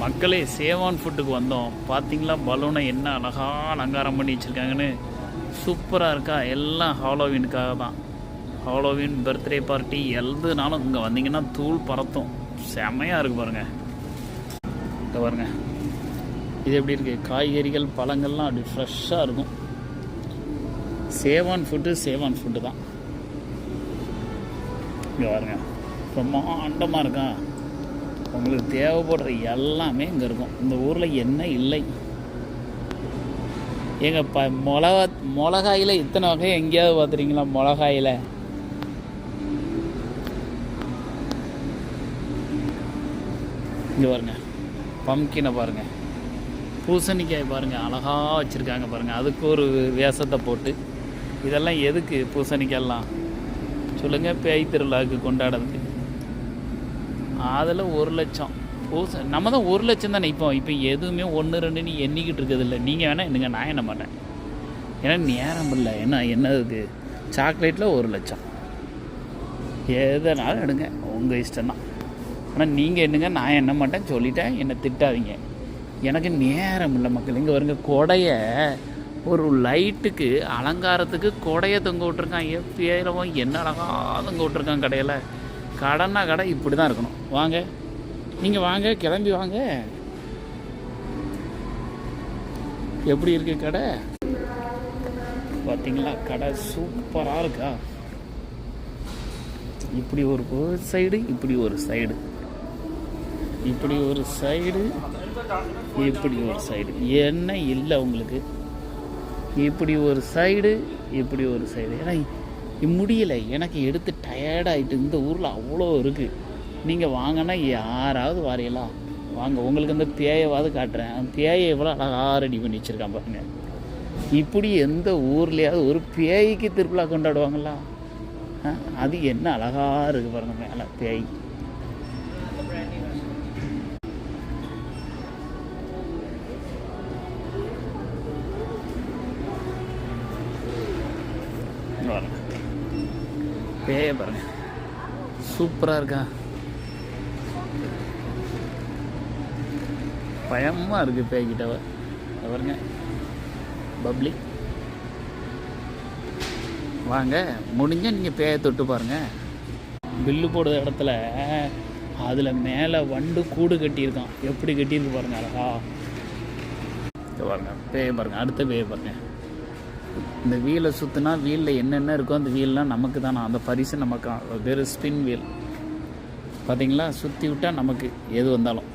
மக்களே சேவான் ஃபுட்டுக்கு வந்தோம். பார்த்தீங்களா பலூனை என்ன அழகாக அலங்காரம் பண்ணி வச்சுருக்காங்கன்னு. சூப்பராக இருக்கா. எல்லாம் ஹாலோவீனுக்காக தான். ஹாலோவீன், பர்த்டே பார்ட்டி எதுனாலும் இங்கே வந்தீங்கன்னா தூள் பறத்தும். செம்மையாக இருக்குது பாருங்கள். இங்கே பாருங்கள், இது எப்படி இருக்குது. காய்கறிகள் பழங்கள்லாம் அப்படி ஃப்ரெஷ்ஷாக இருக்கும். சேவான் ஃபுட்டு தான். இங்கே பாருங்க, பிரம்மாண்டமாக இருக்கா. உங்களுக்கு தேவைப்படுற எல்லாமே இங்கே இருக்கும். இந்த ஊரில் என்ன இல்லை. எங்கள் மிளகாயில் இத்தனை வகை எங்கேயாவது பார்த்துறீங்களா? மிளகாயில் இங்கே பாருங்கள், பம்கினை பாருங்கள், பூசணிக்காய் பாருங்கள், அழகாக வச்சுருக்காங்க பாருங்கள். அதுக்கு ஒரு வேஷத்தை போட்டு. இதெல்லாம் எதுக்கு பூசணிக்காயெல்லாம் சொல்லுங்கள்? பேய் திருவிழாவுக்கு கொண்டாடுறதுக்கு. அதில் 1 லட்சம் நம்ம தான் 1 லட்சம் தானே. இப்போ எதுவுமே 1 2 நீ எண்ணிக்கிட்டு இருக்கிறதில்ல. நீங்கள் வேணால் என்னங்க, நான் என்ன மாட்டேன். ஏன்னா நேரம் இல்லை. என்னதுக்கு சாக்லேட்டில் 1 லட்சம். எதனாலும் எடுங்க, உங்கள் இஷ்டம்தான். ஆனால் நீங்கள் என்னங்க, நான் என்ன மாட்டேன் சொல்லிட்டேன். என்னை திட்டாதீங்க. எனக்கு நேரம் இல்லை மக்கள். இங்கே வருங்க, கொடையை ஒரு லைட்டுக்கு அலங்காரத்துக்கு கொடையை தொங்க விட்ருக்கான். எப்பேரவும் என்ன அழகாக தொங்க விட்ருக்கான். கடையில் கடைன்னா கடை இப்படி தான் இருக்கணும். வாங்க, நீங்கள் வாங்க, கிளம்பி வாங்க. எப்படி இருக்கு கடை பார்த்தீங்களா? கடை சூப்பராக இருக்கா. இப்படி ஒரு சைடு, இப்படி ஒரு சைடு, இப்படி ஒரு சைடு, இப்படி ஒரு சைடு. என்ன இல்லை உங்களுக்கு? இப்படி ஒரு சைடு, இப்படி ஒரு சைடு. ஏன்னா முடியலை, எனக்கு எடுத்து டயர்டாகிட்டு. இந்த ஊரில் அவ்வளோ இருக்குது. நீங்கள் வாங்கினா யாராவது வாரியலா வாங்க. உங்களுக்கு இந்த பேயவாவது காட்டுறேன். அந்த பேயை எவ்வளோ அழகாக ரெடி பண்ணி வச்சுருக்கான் பாருங்க. இப்படி எந்த ஊர்லேயாவது ஒரு பேய்க்கு திருவிழா கொண்டாடுவாங்களா? அது என்ன அழகாக இருக்குது பாருங்க. மேலே பேய். பாருங்க, பேய பாருங்க, சூப்பராக இருக்கா. பயமாக இருக்குது பேய்கிட்டவ. பாருங்க, பப்ளி. வாங்க, முடிஞ்சால் நீங்கள் பேயை தொட்டு பாருங்கள். பில்லு போடுற இடத்துல அதில் மேலே வண்டு கூடு கட்டியிருக்கான். எப்படி கட்டியிருக்கு பாருங்கள், அழகா. பாருங்கள், பேயை பாருங்கள். அடுத்த பேயை பாருங்கள். இந்த வீலை சுற்றினா வீலில் என்னென்ன இருக்கோ அந்த வீல்லாம் நமக்கு தானே. அந்த பரிசு நமக்கு. வேறு ஸ்பின் வீல் பார்த்தீங்களா? சுற்றி விட்டால் நமக்கு எது வந்தாலும்